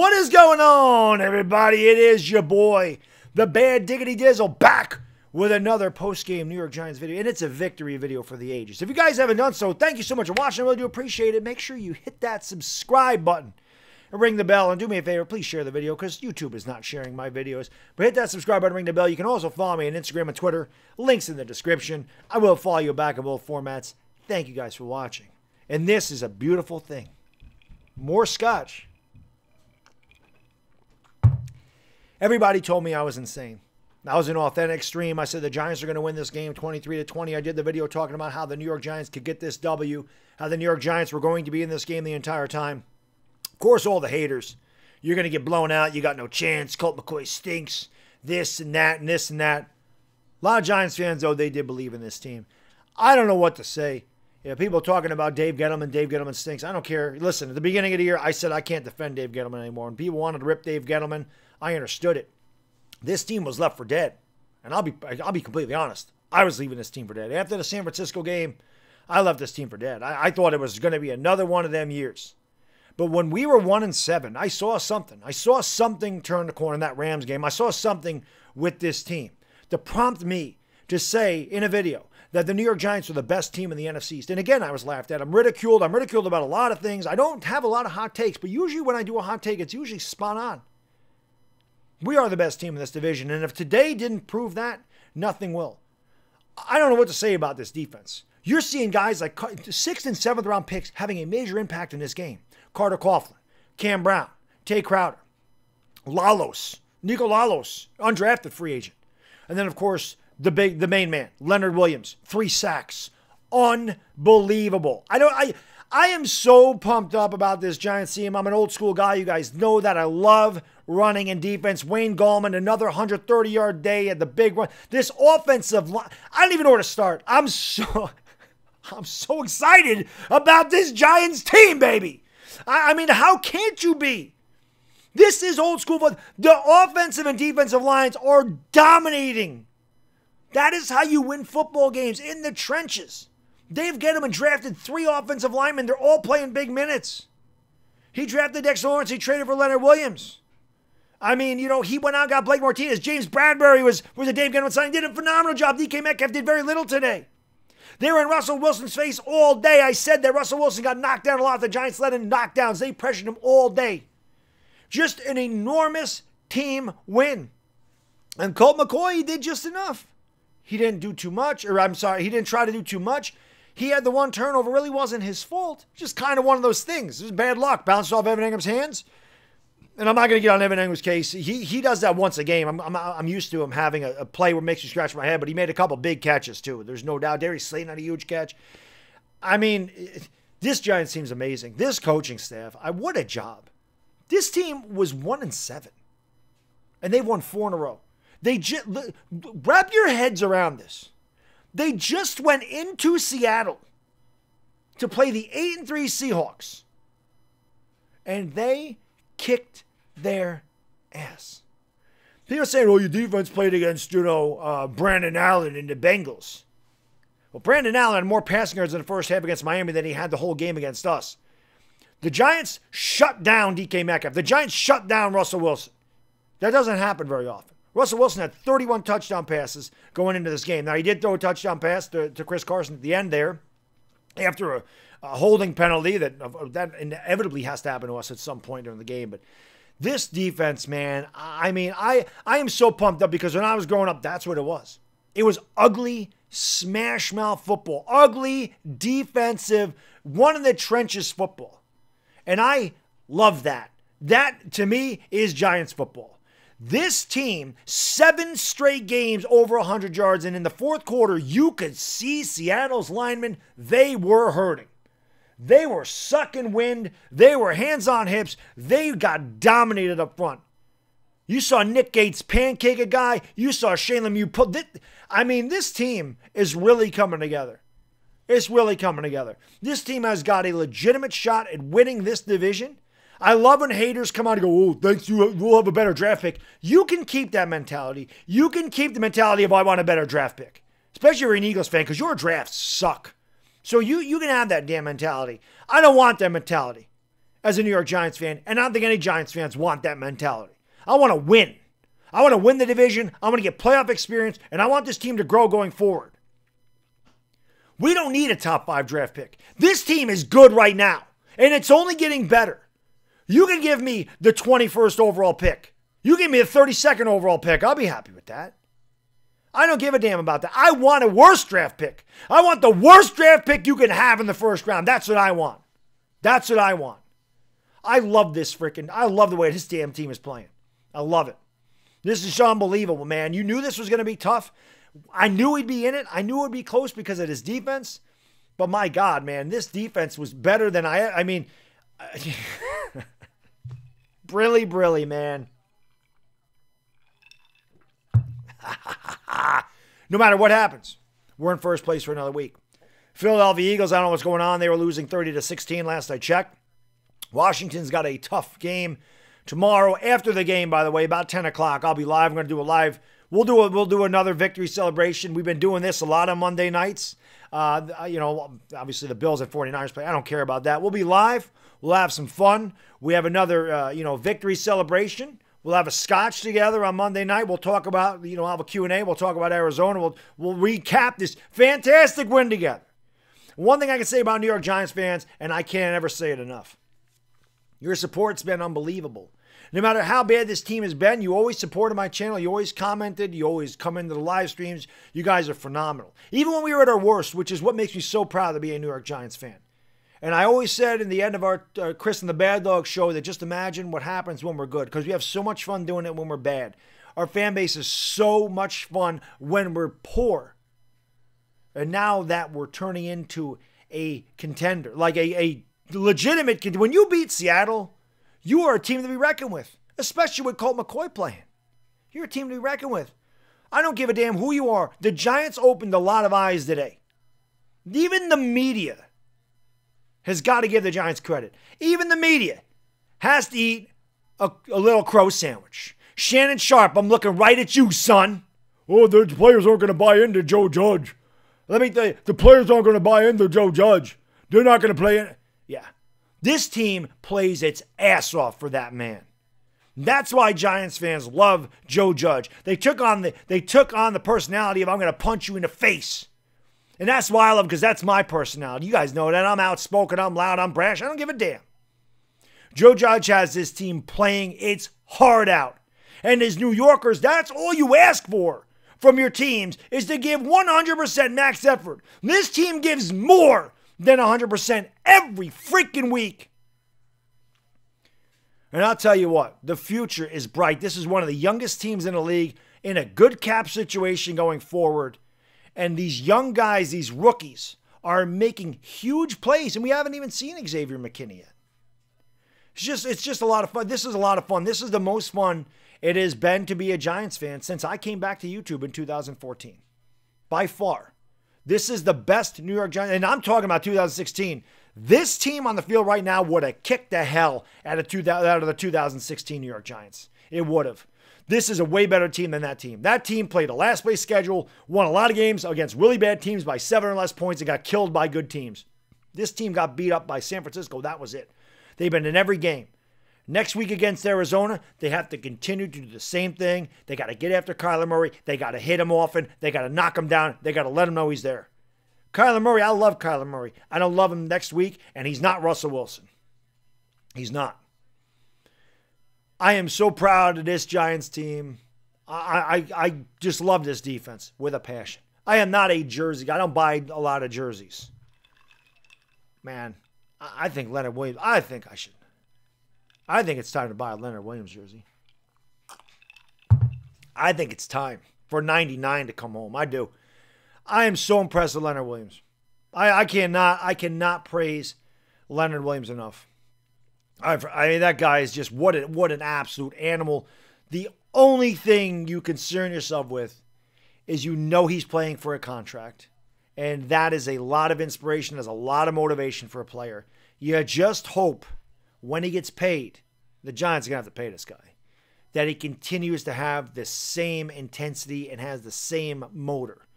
What is going on, everybody? It is your boy, the Bad Diggity Dizzle, back with another post-game New York Giants video, and it's a victory video for the ages. If you guys haven't done so, thank you so much for watching. I really do appreciate it. Make sure you hit that subscribe button and ring the bell. And do me a favor, please share the video because YouTube is not sharing my videos. But hit that subscribe button, ring the bell. You can also follow me on Instagram and Twitter. Links in the description. I will follow you back in both formats. Thank you guys for watching. And this is a beautiful thing. More scotch. Everybody told me I was insane. I was an authentic stream. I said the Giants are going to win this game 23-20. I did the video talking about how the New York Giants could get this W, how the New York Giants were going to be in this game the entire time. Of course, all the haters. You're going to get blown out. You got no chance. Colt McCoy stinks. This and that and this and that. A lot of Giants fans, though, they did believe in this team. I don't know what to say. Yeah, people talking about Dave Gettleman stinks. I don't care. Listen, at the beginning of the year, I said I can't defend Dave Gettleman anymore. And people wanted to rip Dave Gettleman. I understood it. This team was left for dead. And I'll be completely honest. I was leaving this team for dead. After the San Francisco game, I left this team for dead. I thought it was going to be another one of them years. But when we were 1-7, I saw something. I saw something turn the corner in that Rams game. I saw something with this team to prompt me to say in a video that the New York Giants were the best team in the NFC East. And again, I was laughed at. I'm ridiculed. I'm ridiculed about a lot of things. I don't have a lot of hot takes, but usually when I do a hot take, it's usually spot on. We are the best team in this division, and if today didn't prove that, nothing will. I don't know what to say about this defense. You're seeing guys like 6th and 7th round picks having a major impact in this game. Carter Coughlin, Cam Brown, Tay Crowder, Nico Lalos, undrafted free agent. And then, of course, the main man, Leonard Williams, 3 sacks. Unbelievable. I am so pumped up about this Giants team. I'm an old school guy. You guys know that I love running and defense. Wayne Gallman, another 130-yard day at the big run. This offensive line, I don't even know where to start. I'm so excited about this Giants team, baby. I mean, how can't you be? This is old school, but the offensive and defensive lines are dominating. That is how you win football games, in the trenches. Dave Gettleman drafted 3 offensive linemen. They're all playing big minutes. He drafted Dexter Lawrence. He traded for Leonard Williams. I mean, you know, he went out and got Blake Martinez. James Bradbury was a Dave Gettleman signing. Did a phenomenal job. DK Metcalf did very little today. They were in Russell Wilson's face all day. I said that Russell Wilson got knocked down a lot. The Giants led in knockdowns. They pressured him all day. Just an enormous team win. And Colt McCoy, he did just enough. He didn't do too much, or I'm sorry, he didn't try to do too much. He had the one turnover. Really wasn't his fault. Just kind of one of those things. It was bad luck. Bounced off Evan Ingram's hands. And I'm not going to get on Evan Ingram's case. He does that once a game. I'm used to him having a play where it makes you scratch my head, but he made a couple big catches too. There's no doubt. Darius Slayton had a huge catch. I mean, this Giants team's amazing. This coaching staff, what a job. This team was 1-7, and they've won 4 in a row. Wrap your heads around this. They just went into Seattle to play the 8-3 Seahawks, and they kicked their ass. People are saying, "Oh, your defense played against, Brandon Allen and the Bengals." Well, Brandon Allen had more passing yards in the first half against Miami than he had the whole game against us. The Giants shut down DK Metcalf. The Giants shut down Russell Wilson. That doesn't happen very often. Russell Wilson had 31 touchdown passes going into this game. Now, he did throw a touchdown pass to Chris Carson at the end there after a holding penalty that inevitably has to happen to us at some point during the game. But this defense, man, I mean, I am so pumped up because when I was growing up, that's what it was. It was ugly, smash mouth football. Ugly, defensive, one in the trenches football. And I love that. That, to me, is Giants football. This team, 7 straight games over 100 yards, and in the fourth quarter, you could see Seattle's linemen, they were hurting. They were sucking wind. They were hands on hips. They got dominated up front. You saw Nick Gates pancake a guy. You saw Shane Lemieux this team is really coming together. It's really coming together. This team has got a legitimate shot at winning this division. I love when haters come out and go, "Oh, thanks, we'll have a better draft pick." You can keep that mentality. You can keep the mentality of, "I want a better draft pick." Especially if you're an Eagles fan, because your drafts suck. So you can have that damn mentality. I don't want that mentality. as a New York Giants fan, and I don't think any Giants fans want that mentality. I want to win. I want to win the division. I want to get playoff experience, and I want this team to grow going forward. We don't need a top 5 draft pick. This team is good right now, and it's only getting better. You can give me the 21st overall pick. You give me the 32nd overall pick. I'll be happy with that. I don't give a damn about that. I want a worse draft pick. I want the worst draft pick you can have in the first round. That's what I want. That's what I want. I love I love the way this damn team is playing. I love it. This is unbelievable, man. You knew this was going to be tough. I knew he'd be in it. I knew it would be close because of his defense. But my God, man, this defense was better than I mean, Brilly, man. No matter what happens, we're in first place for another week. Philadelphia Eagles, I don't know what's going on. They were losing 30-16 last I checked. Washington's got a tough game tomorrow. After the game, by the way, about 10 o'clock, I'll be live. I'm going to do a live. We'll do another victory celebration. We've been doing this a lot on Monday nights. Obviously the Bills and 49ers play. I don't care about that. We'll be live. We'll have some fun. We have another, victory celebration. We'll have a scotch together on Monday night. We'll talk about, I'll have a Q&A. We'll talk about Arizona. We'll recap this fantastic win together. One thing I can say about New York Giants fans, and I can't ever say it enough, your support's been unbelievable. No matter how bad this team has been, you always supported my channel. You always commented. You always come into the live streams. You guys are phenomenal. Even when we were at our worst, which is what makes me so proud to be a New York Giants fan. And I always said in the end of our Chris and the Baddog show that just imagine what happens when we're good, because we have so much fun doing it when we're bad. Our fan base is so much fun when we're poor. And now that we're turning into a contender, like a legitimate contender. When you beat Seattle, you are a team to be reckoned with, especially with Colt McCoy playing. You're a team to be reckoned with. I don't give a damn who you are. The Giants opened a lot of eyes today. Even the media has got to give the Giants credit. Even the media has to eat a little crow sandwich. Shannon Sharp, I'm looking right at you, son. Oh, the players aren't going to buy into Joe Judge. Let me tell you, the players aren't going to buy into Joe Judge. They're not going to play it. Yeah. This team plays its ass off for that man. That's why Giants fans love Joe Judge. They took on the personality of I'm going to punch you in the face. And that's why I love, because that's my personality. You guys know that. I'm outspoken, I'm loud, I'm brash. I don't give a damn. Joe Judge has this team playing its heart out. And as New Yorkers, that's all you ask for from your teams is to give 100% max effort. This team gives more than 100% every freaking week. And I'll tell you what, the future is bright. This is one of the youngest teams in the league in a good cap situation going forward. And these young guys, these rookies, are making huge plays. And we haven't even seen Xavier McKinney yet. It's just a lot of fun. This is a lot of fun. This is the most fun it has been to be a Giants fan since I came back to YouTube in 2014. By far. This is the best New York Giants. And I'm talking about 2016. This team on the field right now would have kicked the hell out of the 2016 New York Giants. It would have. This is a way better team than that team. That team played a last place schedule, won a lot of games against really bad teams by 7 or less points, and got killed by good teams. This team got beat up by San Francisco. That was it. They've been in every game. Next week against Arizona, they have to continue to do the same thing. They got to get after Kyler Murray. They got to hit him often. They got to knock him down. They got to let him know he's there. Kyler Murray, I love Kyler Murray. I don't love him next week, and he's not Russell Wilson. He's not. I am so proud of this Giants team. I just love this defense with a passion. I am not a jersey guy. I don't buy a lot of jerseys. Man, I think Leonard Williams, I think it's time to buy a Leonard Williams jersey. I think it's time for 99 to come home. I do. I am so impressed with Leonard Williams. I cannot praise Leonard Williams enough. I mean, that guy is just what an absolute animal. The only thing you concern yourself with is he's playing for a contract. And that is a lot of inspiration. There's a lot of motivation for a player. You just hope when he gets paid, the Giants are going to have to pay this guy, that he continues to have the same intensity and has the same motor.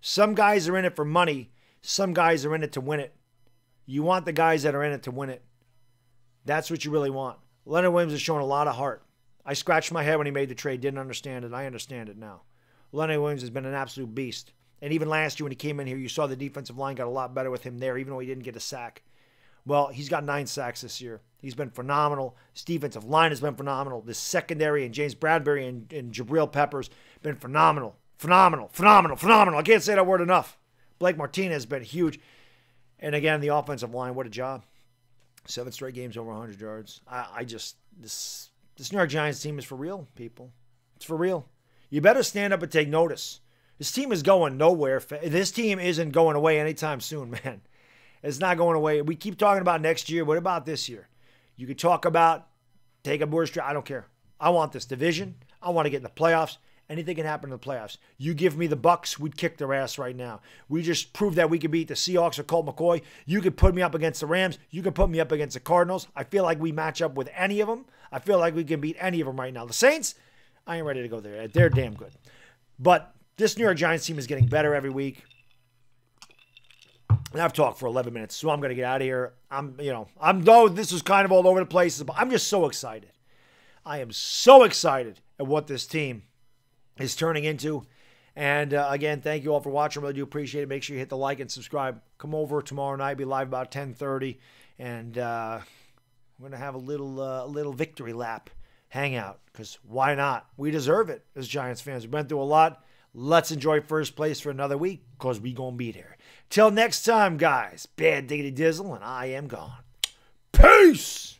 Some guys are in it for money. Some guys are in it to win it. You want the guys that are in it to win it. That's what you really want. Leonard Williams has shown a lot of heart. I scratched my head when he made the trade, didn't understand it. I understand it now. Leonard Williams has been an absolute beast. And even last year when he came in here, you saw the defensive line got a lot better with him there, even though he didn't get a sack. Well, he's got 9 sacks this year. He's been phenomenal. His defensive line has been phenomenal. The secondary and James Bradbury and Jabril Peppers been phenomenal. Phenomenal. I can't say that word enough. Blake Martinez has been huge. And again, the offensive line, what a job. 7 straight games over 100 yards. This New York Giants team is for real, people. It's for real. You better stand up and take notice. This team is going nowhere. This team isn't going away anytime soon, man. It's not going away. We keep talking about next year. What about this year? You could talk about take a Bush. I don't care. I want this division. I want to get in the playoffs. Anything can happen in the playoffs. You give me the Bucks, we'd kick their ass right now. We just proved that we could beat the Seahawks or Colt McCoy. You could put me up against the Rams. You could put me up against the Cardinals. I feel like we match up with any of them. I feel like we can beat any of them right now. The Saints, I ain't ready to go there. They're damn good. But this New York Giants team is getting better every week. And I've talked for 11 minutes, so I'm going to get out of here. Though this is kind of all over the place, but I'm just so excited. I am so excited at what this team is turning into. And again, thank you all for watching. I really do appreciate it. Make sure you hit the like and subscribe. Come over tomorrow night. Be live about 10:30. And we're going to have a little victory lap hangout. Because why not? We deserve it as Giants fans. We've been through a lot. Let's enjoy first place for another week. Because we going to be there. Till next time, guys. Bad Diggity Dizzle. And I am gone. Peace!